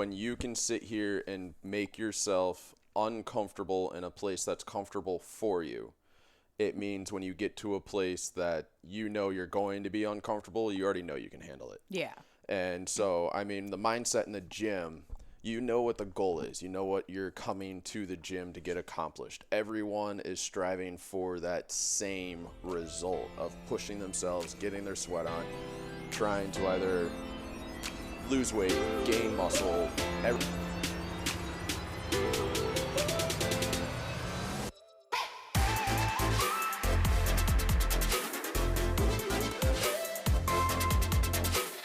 When you can sit here and make yourself uncomfortable in a place that's comfortable for you, it means when you get to a place that you know you're going to be uncomfortable, you already know you can handle it. Yeah. And so, I mean, the mindset in the gym, you know what the goal is. You know what you're coming to the gym to get accomplished. Everyone is striving for that same result of pushing themselves, getting their sweat on, trying to either lose weight, gain muscle,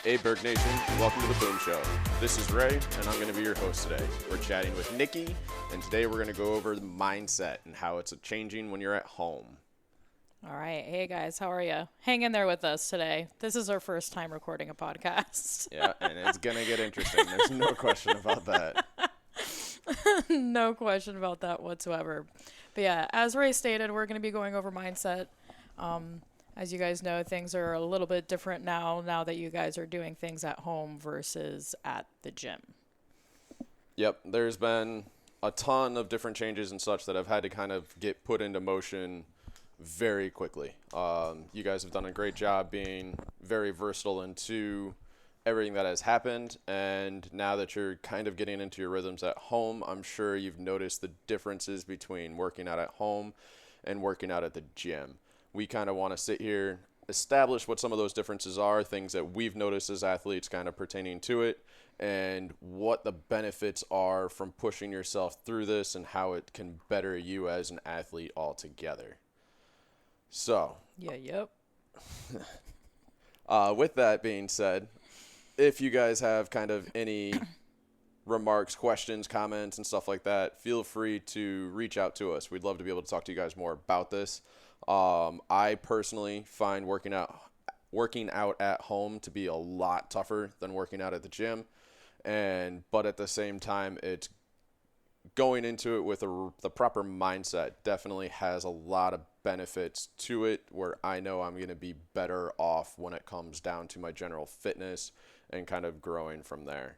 Hey Burg Nation, welcome to the Boom Show. This is Ray, and I'm going to be your host today. We're chatting with Nicky, and today we're going to go over the mindset and how it's changing when you're at home. All right. Hey, guys. How are you? Hang in there with us today. This is our first time recording a podcast. Yeah, and it's going to get interesting. There's no question about that. No question about that whatsoever. But yeah, as Ray stated, we're going to be going over mindset. As you guys know, things are a little bit different now that you guys are doing things at home versus at the gym. Yep, there's been a ton of different changes and such that have had to kind of get put into motion very quickly. You guys have done a great job being very versatile into everything that has happened, and now that you're kind of getting into your rhythms at home, I'm sure you've noticed the differences between working out at home and working out at the gym. We kind of want to sit here, establish what some of those differences are, things that we've noticed as athletes kind of pertaining to it, and what the benefits are from pushing yourself through this and how it can better you as an athlete altogether. So, Yep. with that being said, if you guys have kind of any remarks, questions, comments, and stuff like that, feel free to reach out to us. We'd love to be able to talk to you guys more about this. I personally find working out at home to be a lot tougher than working out at the gym, but at the same time, it's going into it with the proper mindset definitely has a lot of benefits to it, where I know I'm going to be better off when it comes down to my general fitness and kind of growing from there.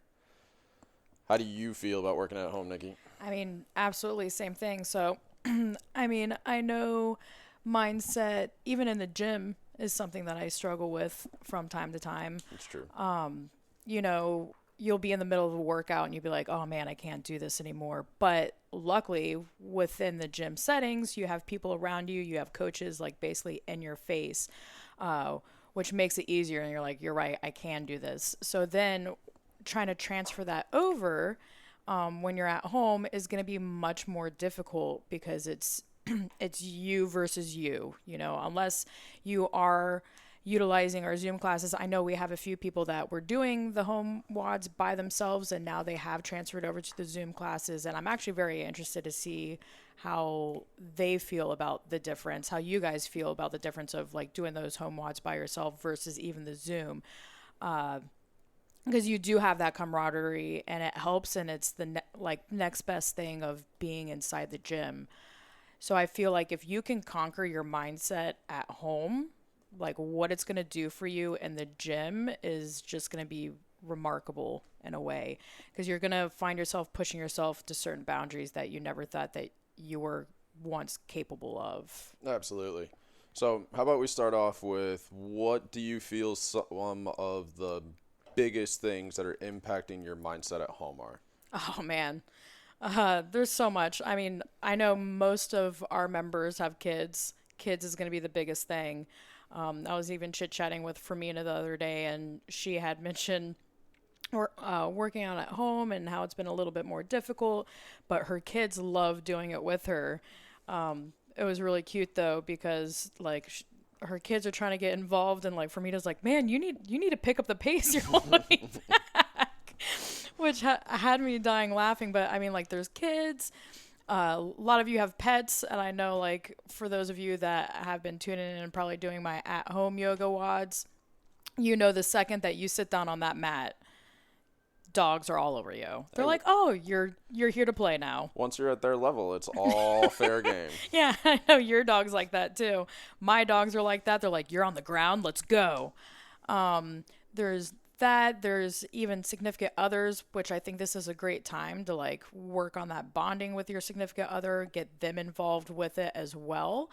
How do you feel about working at home, Nicky? I mean, absolutely same thing. So, I know mindset, even in the gym, is something that I struggle with from time to time. It's true. You'll be in the middle of a workout and you'll be like, oh man, I can't do this anymore. But luckily, within the gym settings, you have people around you. You have coaches like basically in your face, which makes it easier. And you're like, you're right, I can do this. So then trying to transfer that over when you're at home is going to be much more difficult because it's you versus you, unless you are utilizing our Zoom classes. I know we have a few people that were doing the home WODs by themselves and now they have transferred over to the Zoom classes. And I'm actually very interested to see how they feel about the difference, how you guys feel about the difference of like doing those home WODs by yourself versus even the Zoom. Because you do have that camaraderie and it helps, and it's the next best thing of being inside the gym. So I feel like if you can conquer your mindset at home, like what it's going to do for you in the gym is just going to be remarkable in a way, because you're going to find yourself pushing yourself to certain boundaries that you never thought that you were once capable of. Absolutely. So how about we start off with, what do you feel some of the biggest things that are impacting your mindset at home are? Oh, man. There's so much. I mean, I know most of our members have kids. Kids is going to be the biggest thing. I was even chit-chatting with Fermina the other day, and she had mentioned working out at home and how it's been a little bit more difficult, but her kids love doing it with her. It was really cute, though, because, like, her kids are trying to get involved, and, like, Fermina's like, man, you need to pick up the pace. You're holding back. Which had me dying laughing. But I mean, like, there's kids, a lot of you have pets, and I know, like, for those of you that have been tuning in and probably doing my at-home yoga WODs, the second that you sit down on that mat, dogs are all over you. They're like, oh, you're here to play now. Once you're at their level, it's all fair game. Yeah, I know your dog's like that too. My dogs are like that. They're like, you're on the ground, let's go. There's that. There's even significant others, which I think this is a great time to like work on that bonding with your significant other, get them involved with it as well.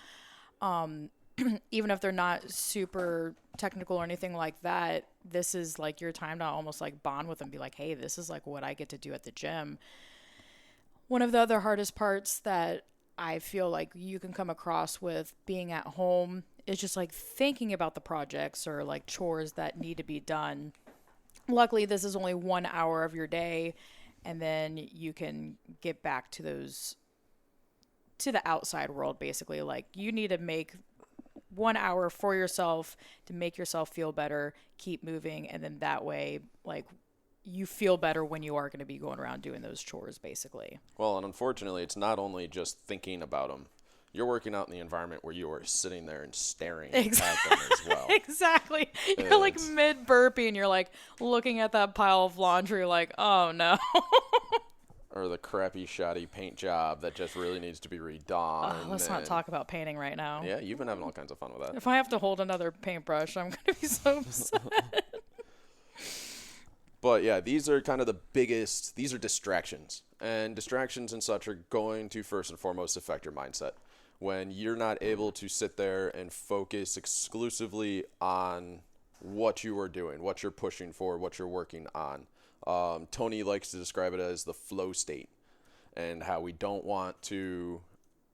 Even if they're not super technical or anything like that, this is like your time to almost like bond with them, be like, hey, this is like what I get to do at the gym. One of the other hardest parts that I feel like you can come across with being at home is just like thinking about the projects or like chores that need to be done. Luckily, this is only 1 hour of your day, and then you can get back to those, to the outside world, basically. Like, you need to make 1 hour for yourself to make yourself feel better, keep moving, and then that way, like, you feel better when you are going to be going around doing those chores, basically. Well, and unfortunately, it's not only just thinking about them. You're working out in the environment where you are sitting there and staring at them as well. Exactly. You're like mid burpee and you're like looking at that pile of laundry like, oh no. Or the crappy, shoddy paint job that just really needs to be redone. Let's not talk about painting right now. Yeah, you've been having all kinds of fun with that. If I have to hold another paintbrush, I'm going to be so upset. But yeah, these are kind of the biggest, these are distractions. And distractions and such are going to first and foremost affect your mindset. When you're not able to sit there and focus exclusively on what you are doing, what you're pushing for, what you're working on. Tony likes to describe it as the flow state, and how we don't want to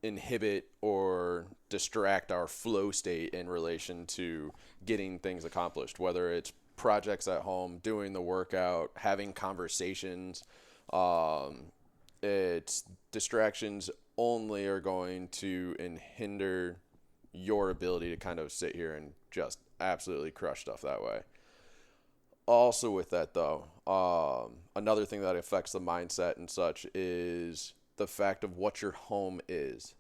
inhibit or distract our flow state in relation to getting things accomplished, whether it's projects at home, doing the workout, having conversations. It's distractions only are going to hinder your ability to kind of sit here and just absolutely crush stuff that way. Also with that though, another thing that affects the mindset and such is the fact of what your home is.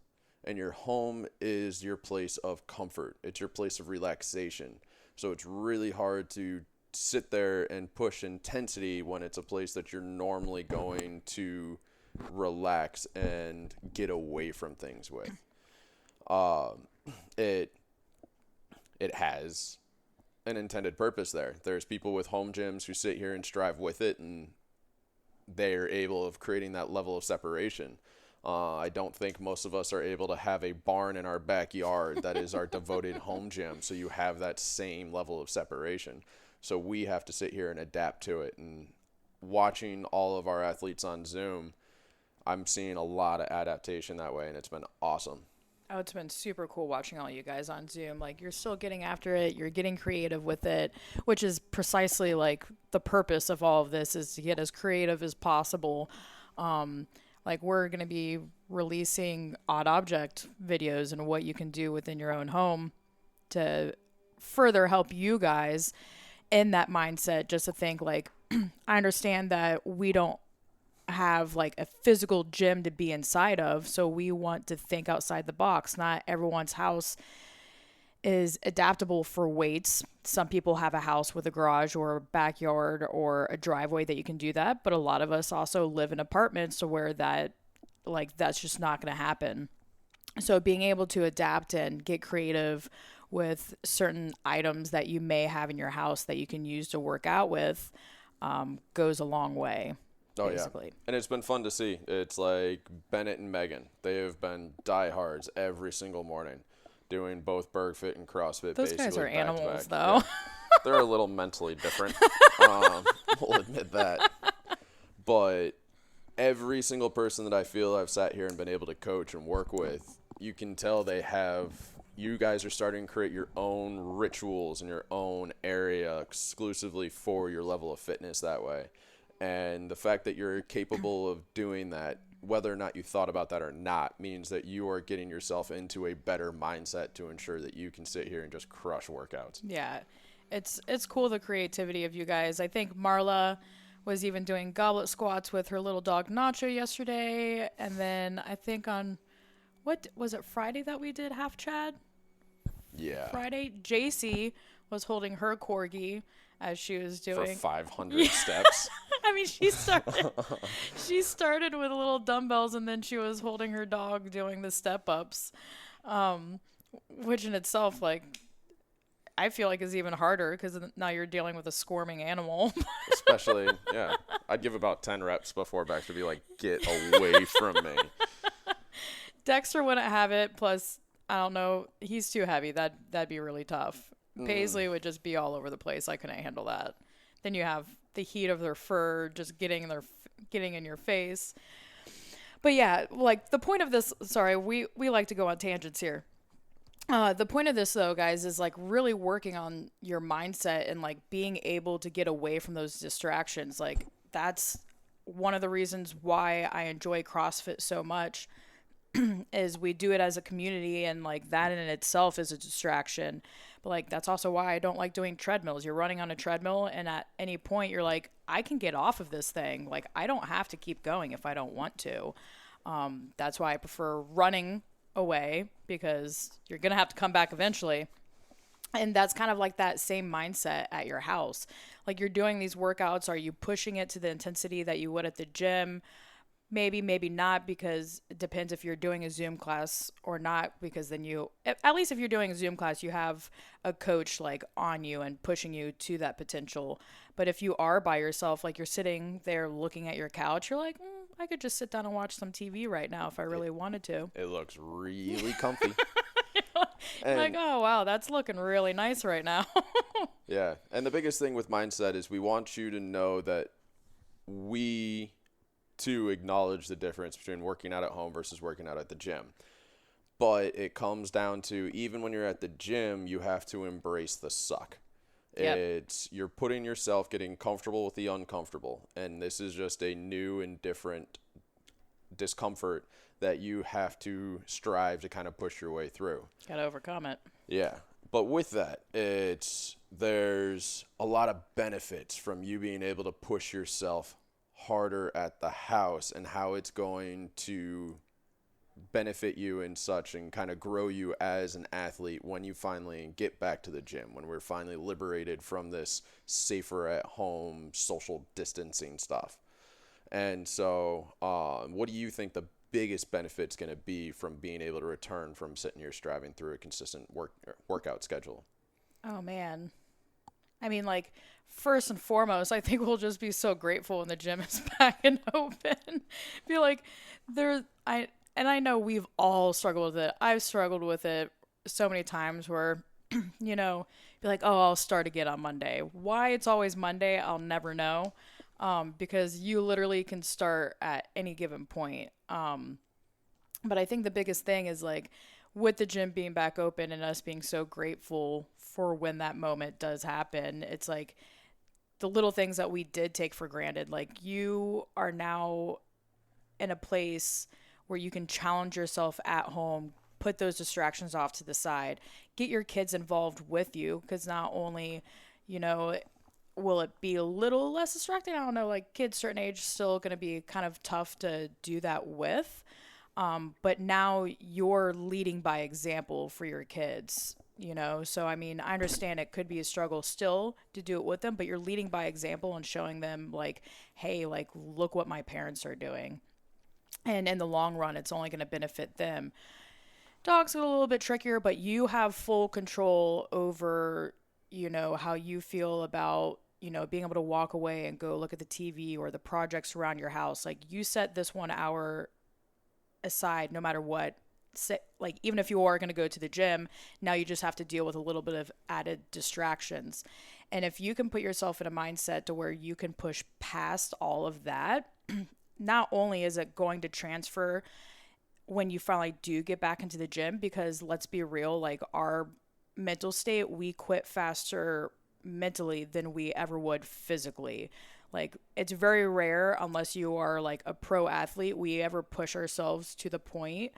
And your home is your place of comfort. It's your place of relaxation. So it's really hard to sit there and push intensity when it's a place that you're normally going to relax and get away from things with. It has an intended purpose there. There's people with home gyms who sit here and strive with it, and they're able of creating that level of separation. I don't think most of us are able to have a barn in our backyard that is our devoted home gym, so you have that same level of separation. So we have to sit here and adapt to it. And watching all of our athletes on Zoom, I'm seeing a lot of adaptation that way, and it's been awesome. Oh, it's been super cool watching all you guys on Zoom. Like, you're still getting after it. You're getting creative with it, which is precisely like the purpose of all of this, is to get as creative as possible. Like, we're going to be releasing odd object videos and what you can do within your own home to further help you guys in that mindset, just to think like, I understand that we don't have like a physical gym to be inside of, so we want to think outside the box. Not everyone's house is adaptable for weights. Some people have a house with a garage or a backyard or a driveway that you can do that, but a lot of us also live in apartments to where that, like, that's just not going to happen. So being able to adapt and get creative with certain items that you may have in your house that you can use to work out with goes a long way. Oh, basically. Yeah. And it's been fun to see. It's like Bennett and Megan. They have been diehards every single morning doing both Burg Fit and CrossFit. Those guys are animals, though. Yeah. They're a little mentally different. We'll admit that. But every single person that I feel I've sat here and been able to coach and work with, you can tell you guys are starting to create your own rituals in your own area exclusively for your level of fitness that way. And the fact that you're capable of doing that, whether or not you thought about that or not, means that you are getting yourself into a better mindset to ensure that you can sit here and just crush workouts. Yeah, it's cool, the creativity of you guys. I think Marla was even doing goblet squats with her little dog Nacho yesterday. And then I think on, what was it, Friday that we did Half Chad? Yeah. Friday, JC was holding her corgi as she was doing. For 500 steps. I mean, she started with little dumbbells, and then she was holding her dog doing the step ups, which in itself, like, I feel like is even harder because now you're dealing with a squirming animal. Especially, yeah. I'd give about 10 reps before Baxter would be like, get away from me. Dexter wouldn't have it. Plus, I don't know. He's too heavy. That'd be really tough. Paisley would just be all over the place. I couldn't handle that. Then you have the heat of their fur just getting in your face. But yeah, like the point of this, sorry, we like to go on tangents here. The point of this though, guys, is like really working on your mindset and like being able to get away from those distractions. Like that's one of the reasons why I enjoy CrossFit so much is we do it as a community, and like that in itself is a distraction. But like that's also why I don't like doing treadmills. You're running on a treadmill and at any point you're like, I can get off of this thing. Like I don't have to keep going if I don't want to. That's why I prefer running away, because you're going to have to come back eventually. And that's kind of like that same mindset at your house. Like you're doing these workouts. Are you pushing it to the intensity that you would at the gym? Maybe, maybe not, because it depends if you're doing a Zoom class or not, because then at least if you're doing a Zoom class, you have a coach like on you and pushing you to that potential. But if you are by yourself, like you're sitting there looking at your couch, you're like, I could just sit down and watch some TV right now if I really wanted to. It looks really comfy. Like, oh, wow, that's looking really nice right now. Yeah. And the biggest thing with mindset is we want you to know that we to acknowledge the difference between working out at home versus working out at the gym. But it comes down to, even when you're at the gym, you have to embrace the suck. Yep. You're putting yourself, getting comfortable with the uncomfortable. And this is just a new and different discomfort that you have to strive to kind of push your way through. Got to overcome it. Yeah. But with that, there's a lot of benefits from you being able to push yourself harder at the house, and how it's going to benefit you and such, and kind of grow you as an athlete when you finally get back to the gym, when we're finally liberated from this safer at home social distancing stuff. And so what do you think the biggest benefit's going to be from being able to return from sitting here striving through a consistent workout schedule? Oh man, I mean, like, first and foremost, I think we'll just be so grateful when the gym is back and open. Be like, I know we've all struggled with it. I've struggled with it so many times where, be like, oh, I'll start again on Monday. Why it's always Monday, I'll never know, because you literally can start at any given point. But I think the biggest thing is like, with the gym being back open and us being so grateful for when that moment does happen, it's like the little things that we did take for granted. Like you are now in a place where you can challenge yourself at home, put those distractions off to the side, get your kids involved with you. Cause not only, will it be a little less distracting? I don't know, like kids certain age still going to be kind of tough to do that with. But now you're leading by example for your kids, So, I mean, I understand it could be a struggle still to do it with them, but you're leading by example and showing them like, hey, like, look what my parents are doing. And in the long run, it's only going to benefit them. Dogs get a little bit trickier, but you have full control over, how you feel about, being able to walk away and go look at the TV or the projects around your house. Like you set this 1 hour aside no matter what. Like even if you are going to go to the gym, now you just have to deal with a little bit of added distractions. And if you can put yourself in a mindset to where you can push past all of that, not only is it going to transfer when you finally do get back into the gym, because let's be real, like our mental state, we quit faster mentally than we ever would physically. Like it's very rare, unless you are like a pro athlete, we ever push ourselves to the point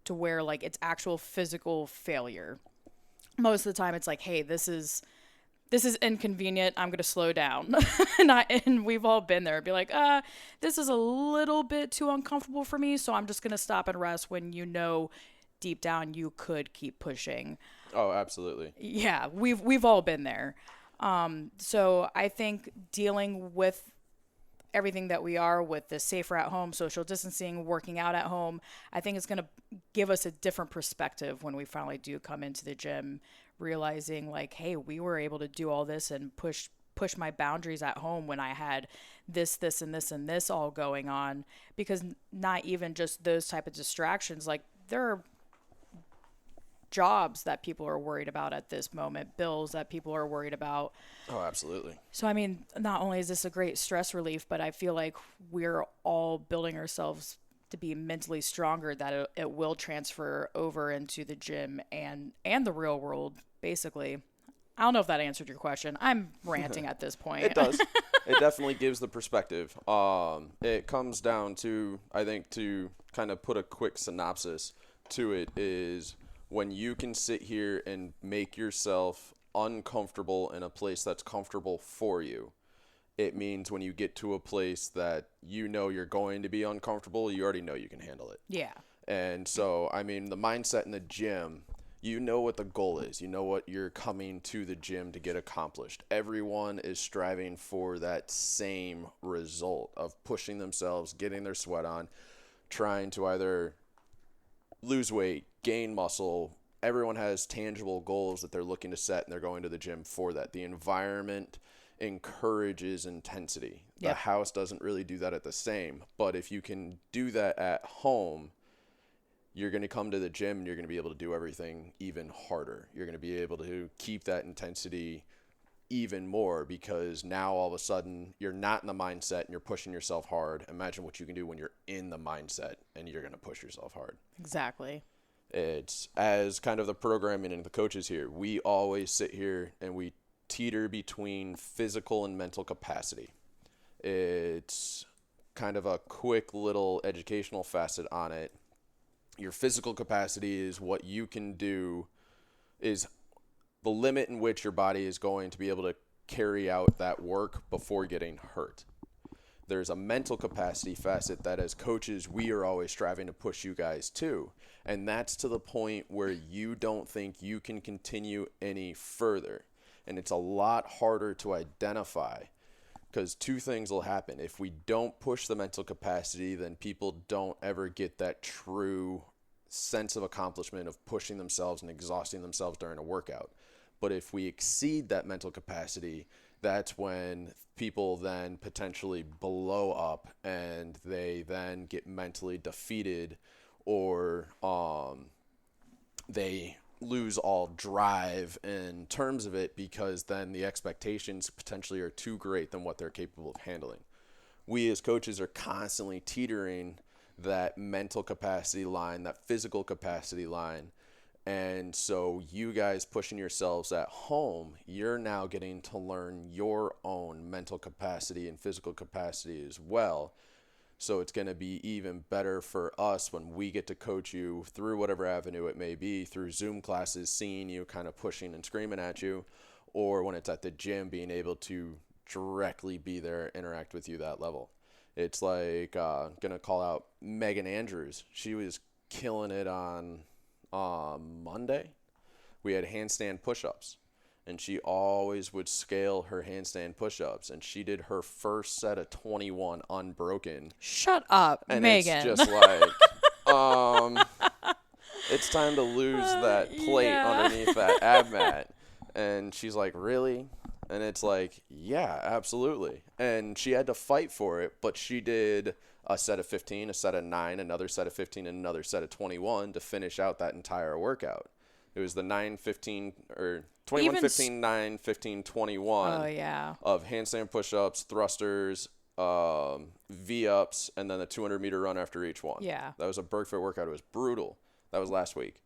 to where like it's actual physical failure. Most of the time it's like, hey, this is inconvenient, I'm going to slow down. and we've all been there. Be like, this is a little bit too uncomfortable for me, so I'm just going to stop and rest, when deep down you could keep pushing. Oh, absolutely. Yeah, we've all been there. So I think dealing with everything that we are with the safer at home, social distancing, working out at home, I think it's going to give us a different perspective when we finally do come into the gym, realizing like, hey, we were able to do all this and push my boundaries at home when I had this, and this all going on, because not even just those type of distractions, like there are jobs that people are worried about at this moment, bills that people are worried about. Oh, absolutely. So, I mean, not only is this a great stress relief, but I feel like we're all building ourselves to be mentally stronger, that it will transfer over into the gym and the real world, basically. I don't know if that answered your question. I'm ranting at this point. It does. It definitely gives the perspective. It comes down to, I think, to kind of put a quick synopsis to it, is when you can sit here and make yourself uncomfortable in a place that's comfortable for you, it means when you get to a place that you know you're going to be uncomfortable, you already know you can handle it. Yeah. And so, I mean, the mindset in the gym, you know what the goal is. You know what you're coming to the gym to get accomplished. Everyone is striving for that same result of pushing themselves, getting their sweat on, trying to either lose weight, gain muscle. Everyone has tangible goals that they're looking to set, and they're going to the gym for that. The environment encourages intensity. Yep. The house doesn't really do that at the same, but if you can do that at home, you're going to come to the gym and you're going to be able to do everything even harder. You're going to be able to keep that intensity even more, because now all of a sudden you're not in the mindset and you're pushing yourself hard. Imagine what you can do when you're in the mindset and you're going to push yourself hard. Exactly. It's as kind of the programming and the coaches here, we always sit here and we teeter between physical and mental capacity. It's kind of a quick little educational facet on it. Your physical capacity is what you can do, is the limit in which your body is going to be able to carry out that work before getting hurt. There's a mental capacity facet that as coaches, we are always striving to push you guys to. And that's to the point where you don't think you can continue any further. And it's a lot harder to identify, because two things will happen. If we don't push the mental capacity, then people don't ever get that true sense of accomplishment of pushing themselves and exhausting themselves during a workout. But if we exceed that mental capacity, that's when people then potentially blow up and they then get mentally defeated, or they lose all drive in terms of it, because then the expectations potentially are too great than what they're capable of handling. We as coaches are constantly teetering that mental capacity line, that physical capacity line. And so you guys pushing yourselves at home, you're now getting to learn your own mental capacity and physical capacity as well. So it's going to be even better for us when we get to coach you through whatever avenue it may be, through Zoom classes, seeing you kind of pushing and screaming at you, or when it's at the gym, being able to directly be there, interact with you that level. It's like, going to call out Megan Andrews. She was killing it on Monday. We had handstand push-ups, and she always would scale her handstand push-ups, and she did her first set of 21 unbroken. Shut up, and Megan. It's just like, it's time to lose that plate underneath that ab mat. And she's like, really? And it's like, yeah, absolutely. And she had to fight for it, but she did a set of 15, a set of 9, another set of 15, and another set of 21 to finish out that entire workout. It was the 9, 15, or 21, 15, 9, 15, 21 of handstand push-ups, thrusters, V-ups, and then the 200-meter run after each one. Yeah. That was a Burg CrossFit workout. It was brutal. That was last week.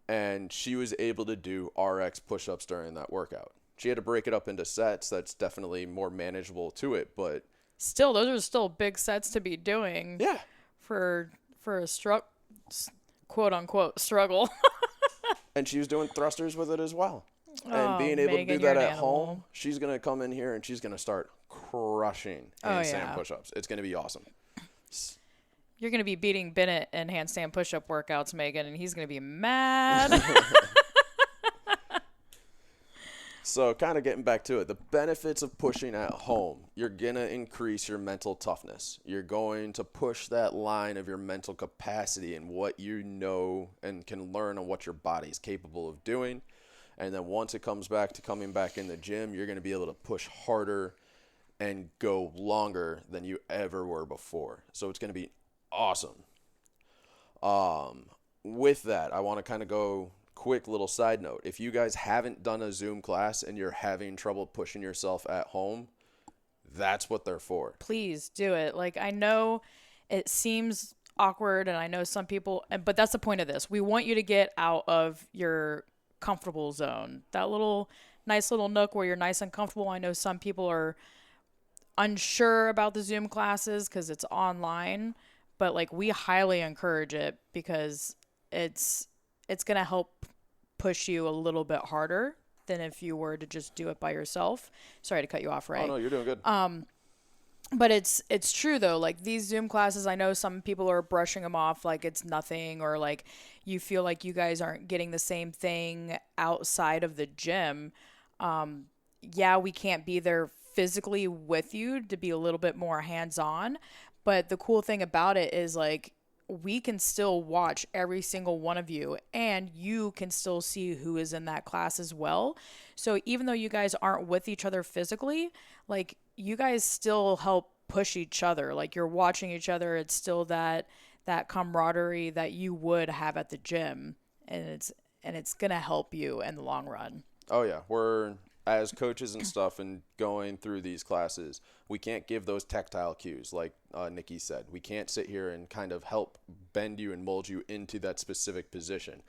And she was able to do RX push-ups during that workout. She had to break it up into sets. That's definitely more manageable to it, but still, those are still big sets to be doing. Yeah. For a quote unquote struggle. And she was doing thrusters with it as well. And being able to do that at home, she's going to come in here and she's going to start crushing handstand push-ups. It's going to be awesome. You're going to be beating Bennett in handstand push-up workouts, Megan, and he's going to be mad. So kind of getting back to it, the benefits of pushing at home, you're going to increase your mental toughness. You're going to push that line of your mental capacity and what you know and can learn on what your body's capable of doing. And then once it comes back to coming back in the gym, you're going to be able to push harder and go longer than you ever were before. So it's going to be awesome. With that, I want to kind of go quick little side note. If you guys haven't done a Zoom class and you're having trouble pushing yourself at home, that's what they're for. Please do it. Like, I know it seems awkward, and I know some people, but that's the point of this. We want you to get out of your comfortable zone, that little nice little nook where you're nice and comfortable. I know some people are unsure about the Zoom classes because it's online, but like, we highly encourage it because it's going to help push you a little bit harder than if you were to just do it by yourself. Sorry to cut you off, Ray. Oh, no, you're doing good. But it's true though. Like, these Zoom classes, I know some people are brushing them off like it's nothing, or like you feel like you guys aren't getting the same thing outside of the gym. Yeah, we can't be there physically with you to be a little bit more hands-on, but the cool thing about it is, like, we can still watch every single one of you, and you can still see who is in that class as well. So even though you guys aren't with each other physically, like, you guys still help push each other. Like, you're watching each other. It's still that camaraderie that you would have at the gym, and it's going to help you in the long run. Oh yeah, we're, as coaches and stuff and going through these classes, we can't give those tactile cues like Nicky said. We can't sit here and kind of help bend you and mold you into that specific position.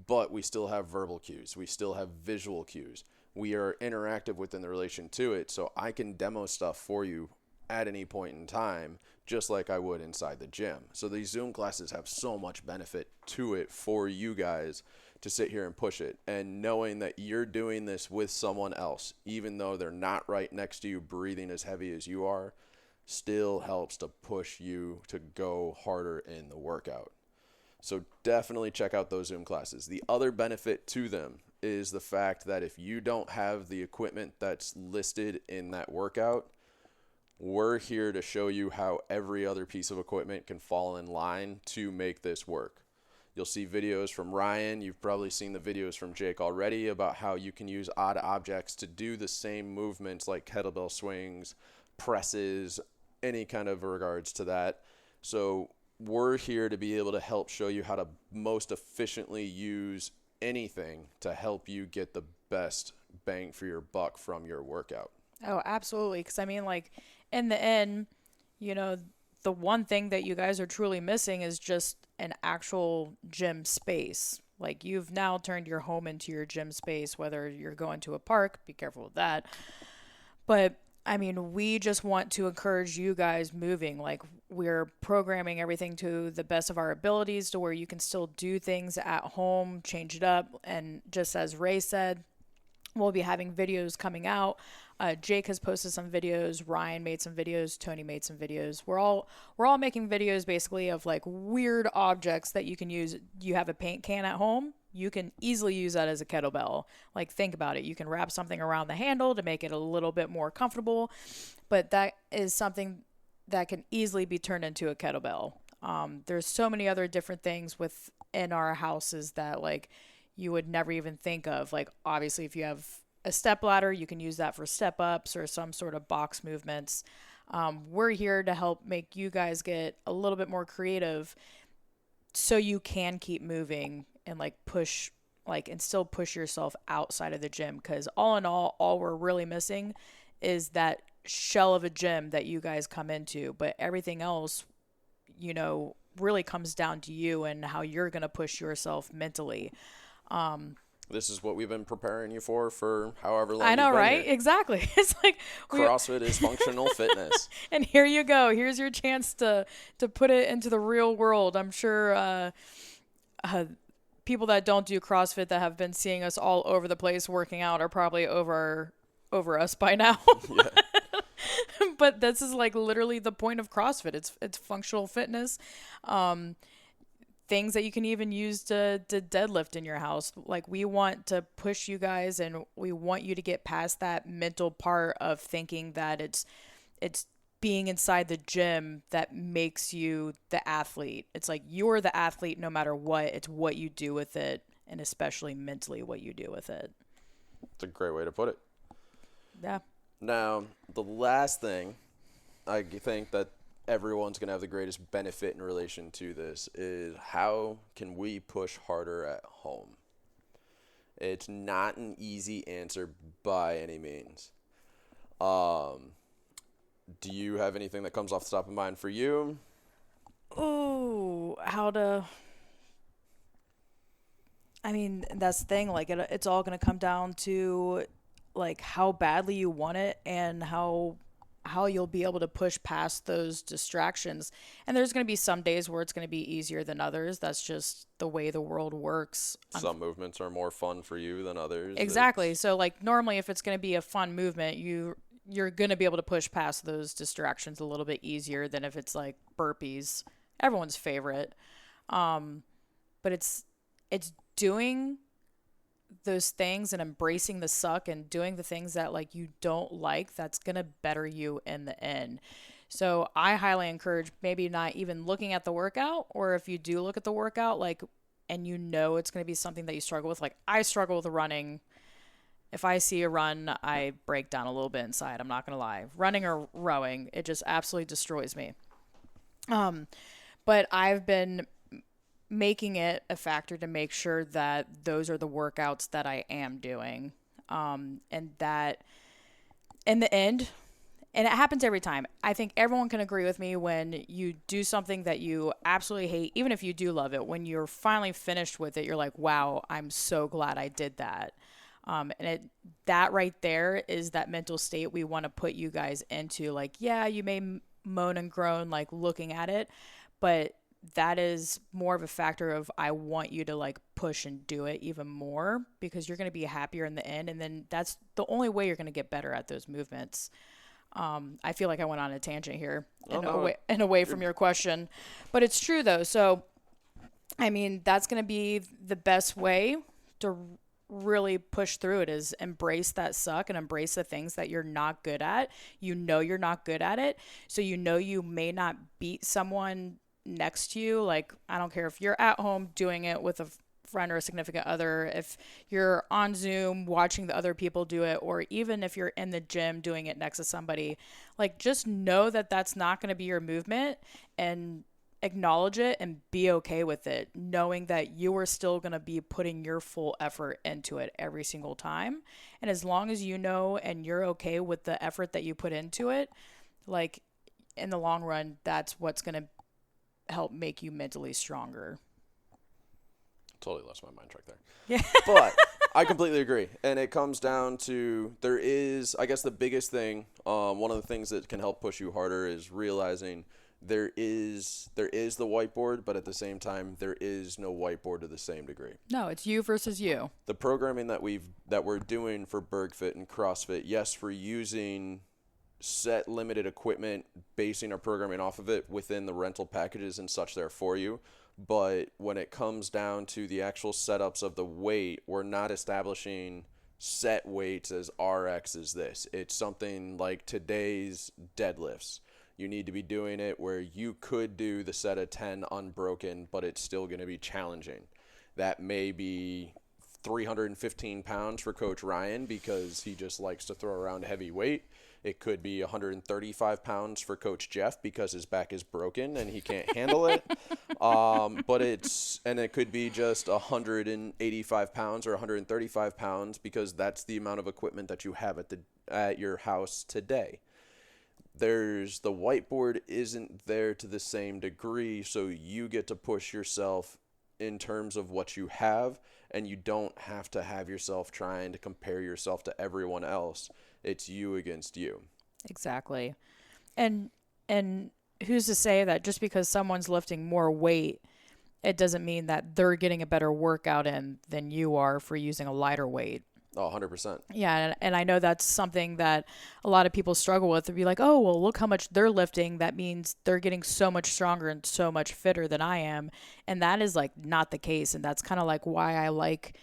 But we still have verbal cues. We still have visual cues. We are interactive within the relation to it, so I can demo stuff for you at any point in time, just like I would inside the gym. So these Zoom classes have so much benefit to it for you guys to sit here and push it. And knowing that you're doing this with someone else, even though they're not right next to you breathing as heavy as you are, still helps to push you to go harder in the workout. So definitely check out those Zoom classes. The other benefit to them is the fact that if you don't have the equipment that's listed in that workout, we're here to show you how every other piece of equipment can fall in line to make this work. You'll see videos from Ryan. You've probably seen the videos from Jake already about how you can use odd objects to do the same movements like kettlebell swings, presses, any kind of regards to that. So we're here to be able to help show you how to most efficiently use anything to help you get the best bang for your buck from your workout. Oh, absolutely. Because I mean, like, in the end, you know, the one thing that you guys are truly missing is just an actual gym space. Like, you've now turned your home into your gym space, whether you're going to a park, be careful with that. But I mean, we just want to encourage you guys moving. Like, we're programming everything to the best of our abilities to where you can still do things at home, change it up. And just as Ray said, we'll be having videos coming out. Jake has posted some videos. Ryan made some videos. Tony made some videos. We're all making videos basically of like weird objects that you can use. You have a paint can at home. You can easily use that as a kettlebell. Like, think about it. You can wrap something around the handle to make it a little bit more comfortable, but that is something that can easily be turned into a kettlebell. There's so many other different things within our houses that like you would never even think of. Like, obviously, if you have a step ladder, you can use that for step ups or some sort of box movements. We're here to help make you guys get a little bit more creative so you can keep moving and like push, like, and still push yourself outside of the gym. Because all in all we're really missing is that shell of a gym that you guys come into. But everything else, you know, really comes down to you and how you're going to push yourself mentally. This is what we've been preparing you for however long. I know, you've been right? here. Exactly. It's like CrossFit is functional fitness. And here you go. Here's your chance to put it into the real world. I'm sure people that don't do CrossFit that have been seeing us all over the place working out are probably over us by now. Yeah. But this is like literally the point of CrossFit. It's functional fitness. things that you can even use to deadlift in your house. Like, we want to push you guys, and we want you to get past that mental part of thinking that it's being inside the gym that makes you the athlete. It's like, you're the athlete no matter what. It's what you do with it, and especially mentally what you do with it. It's a great way to put it. Yeah. Now, the last thing I think that everyone's going to have the greatest benefit in relation to this is, how can we push harder at home? It's not an easy answer by any means. Do you have anything that comes off the top of mind for you? Oh, I mean, that's the thing. Like, it's all going to come down to, like, how badly you want it and how you'll be able to push past those distractions. And there's going to be some days where it's going to be easier than others. That's just the way the world works. Some movements are more fun for you than others. Exactly. So, like, normally if it's going to be a fun movement, you're going to be able to push past those distractions a little bit easier than if it's like burpees, everyone's favorite. But it's doing those things and embracing the suck and doing the things that, like, you don't like, that's going to better you in the end. So I highly encourage maybe not even looking at the workout, or if you do look at the workout, like, and you know it's going to be something that you struggle with. Like, I struggle with running. If I see a run, I break down a little bit inside. I'm not going to lie. Running or rowing, it just absolutely destroys me. But I've been making it a factor to make sure that those are the workouts that I am doing. And that in the end, and it happens every time, I think everyone can agree with me, when you do something that you absolutely hate, even if you do love it, when you're finally finished with it, you're like, wow, I'm so glad I did that. That right there is that mental state we want to put you guys into. Like, yeah, you may moan and groan, like, looking at it, but that is more of a factor of, I want you to, like, push and do it even more, because you're going to be happier in the end. And then that's the only way you're going to get better at those movements. I feel like I went on a tangent here and away from your question, but it's true though. So, I mean, that's going to be the best way to really push through it, is embrace that suck and embrace the things that you're not good at. You know, you're not good at it. So, you know, you may not beat someone next to you. Like, I don't care if you're at home doing it with a friend or a significant other, if you're on Zoom watching the other people do it, or even if you're in the gym doing it next to somebody, like, just know that that's not going to be your movement, and acknowledge it and be okay with it, knowing that you are still going to be putting your full effort into it every single time. And as long as you know and you're okay with the effort that you put into it, like, in the long run, that's what's going to help make you mentally stronger. Totally lost my mind track there. Yeah. But I completely agree. And it comes down to, there is, I guess the biggest thing, one of the things that can help push you harder is realizing there is the whiteboard, but at the same time, there is no whiteboard to the same degree. No, it's you versus you. The programming that we're doing for Burg Fit and CrossFit, yes, we're using set limited equipment, basing our programming off of it within the rental packages and such there for you. But when it comes down to the actual setups of the weight, we're not establishing set weights as RX is this. It's something like today's deadlifts. You need to be doing it where you could do the set of 10 unbroken, but it's still going to be challenging. That may be 315 pounds for Coach Ryan because he just likes to throw around heavy weight. It could be 135 pounds for Coach Jeff because his back is broken and he can't handle it. And it could be just 185 pounds or 135 pounds because that's the amount of equipment that you have at your house today. The whiteboard isn't there to the same degree, so you get to push yourself in terms of what you have, and you don't have to have yourself trying to compare yourself to everyone else. It's you against you. Exactly. And who's to say that just because someone's lifting more weight, it doesn't mean that they're getting a better workout in than you are for using a lighter weight. Oh, 100%. Yeah, and I know that's something that a lot of people struggle with. To be like, oh, well, look how much they're lifting. That means they're getting so much stronger and so much fitter than I am. And that is like not the case. And that's kind of like why I like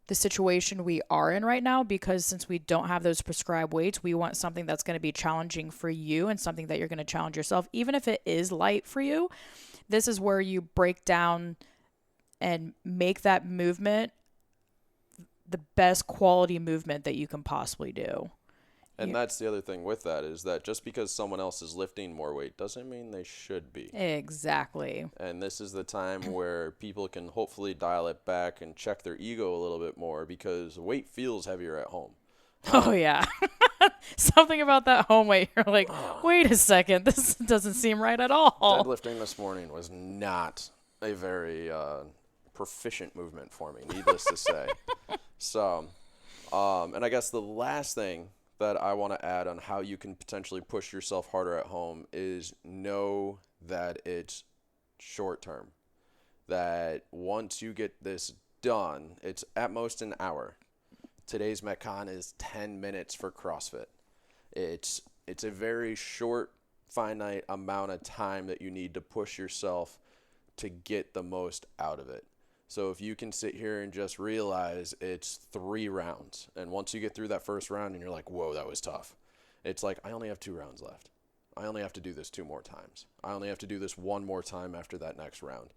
the situation we are in right now, because since we don't have those prescribed weights, we want something that's going to be challenging for you and something that you're going to challenge yourself, even if it is light for you. This is where you break down and make that movement the best quality movement that you can possibly do. And that's the other thing with that, is that just because someone else is lifting more weight doesn't mean they should be. Exactly. And this is the time where people can hopefully dial it back and check their ego a little bit more, because weight feels heavier at home. Oh, yeah. Something about that home weight, you're like, wait a second, this doesn't seem right at all. Deadlifting this morning was not a very proficient movement for me, needless to say. So, and I guess the last thing that I want to add on how you can potentially push yourself harder at home is know that it's short term. That once you get this done, it's at most an hour. Today's Metcon is 10 minutes for CrossFit. It's a very short, finite amount of time that you need to push yourself to get the most out of it. So if you can sit here and just realize it's 3 rounds, and once you get through that first round and you're like, whoa, that was tough. It's like, I only have 2 rounds left. I only have to do this 2 more times. I only have to do this 1 more time after that next round.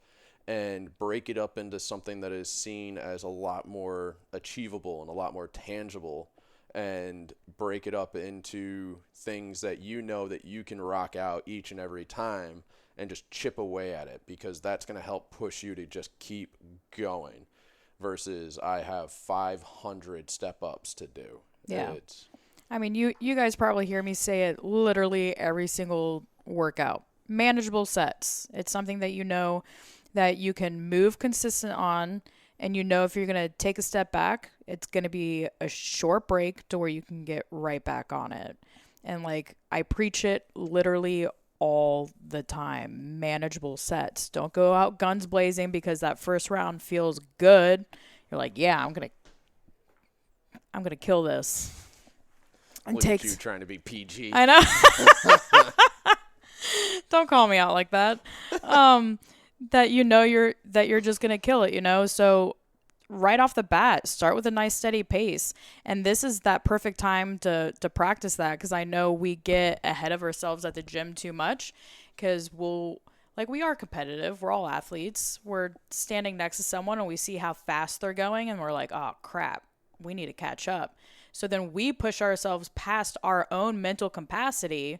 And break it up into something that is seen as a lot more achievable and a lot more tangible, and break it up into things that you know that you can rock out each and every time, and just chip away at it, because that's going to help push you to just keep going versus I have 500 step ups to do. Yeah. I mean, you guys probably hear me say it literally every single workout. Manageable sets. It's something that you know that you can move consistent on, and you know if you're going to take a step back, it's going to be a short break to where you can get right back on it. And like, I preach it literally all the time. Manageable sets. Don't go out guns blazing because that first round feels good. You're like, yeah, I'm gonna kill this. And Look at you trying to be PG. I know. Don't call me out like that. That you're just gonna kill it, you know? So right off the bat, start with a nice steady pace. And this is that perfect time to practice that, because I know we get ahead of ourselves at the gym too much, because we are competitive. We're all athletes. We're standing next to someone and we see how fast they're going and we're like, oh crap, we need to catch up. So then we push ourselves past our own mental capacity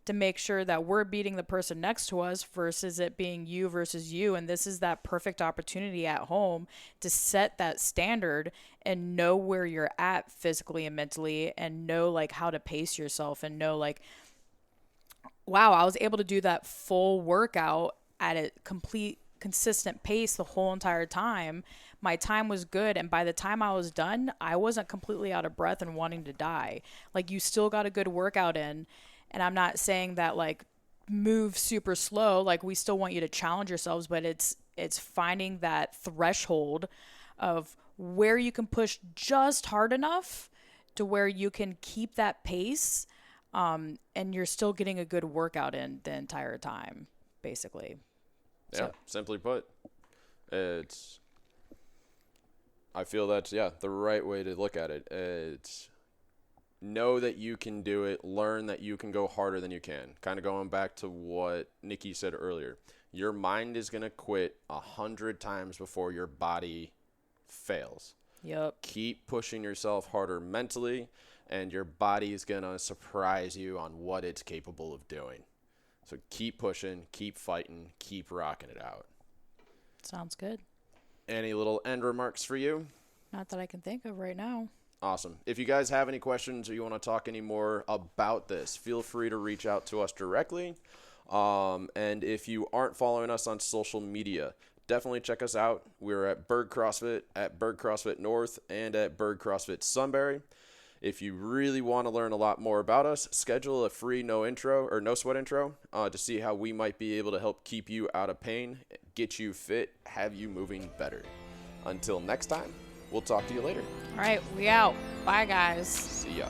to make sure that we're beating the person next to us versus it being you versus you. And this is that perfect opportunity at home to set that standard and know where you're at physically and mentally, and know like how to pace yourself, and know like, wow, I was able to do that full workout at a complete consistent pace the whole entire time. My time was good, and by the time I was done, I wasn't completely out of breath and wanting to die. Like, you still got a good workout in. And I'm not saying that like move super slow. Like, we still want you to challenge yourselves, but it's finding that threshold of where you can push just hard enough to where you can keep that pace, and you're still getting a good workout in the entire time, basically. Yeah, so. Simply put, I feel that's, the right way to look at it. It's know that you can do it. Learn that you can go harder than you can. Kind of going back to what Nicky said earlier. Your mind is going to quit 100 times before your body fails. Yep. Keep pushing yourself harder mentally, and your body is going to surprise you on what it's capable of doing. So keep pushing, keep fighting, keep rocking it out. Sounds good. Any little end remarks for you? Not that I can think of right now. Awesome. If you guys have any questions or you want to talk any more about this, feel free to reach out to us directly. And if you aren't following us on social media, definitely check us out. We're at Burg CrossFit, at Burg CrossFit North, and at Burg CrossFit Sunbury. If you really want to learn a lot more about us, schedule a free no sweat intro to see how we might be able to help keep you out of pain, get you fit, have you moving better. Until next time, we'll talk to you later. All right, we out. Bye, guys. See ya.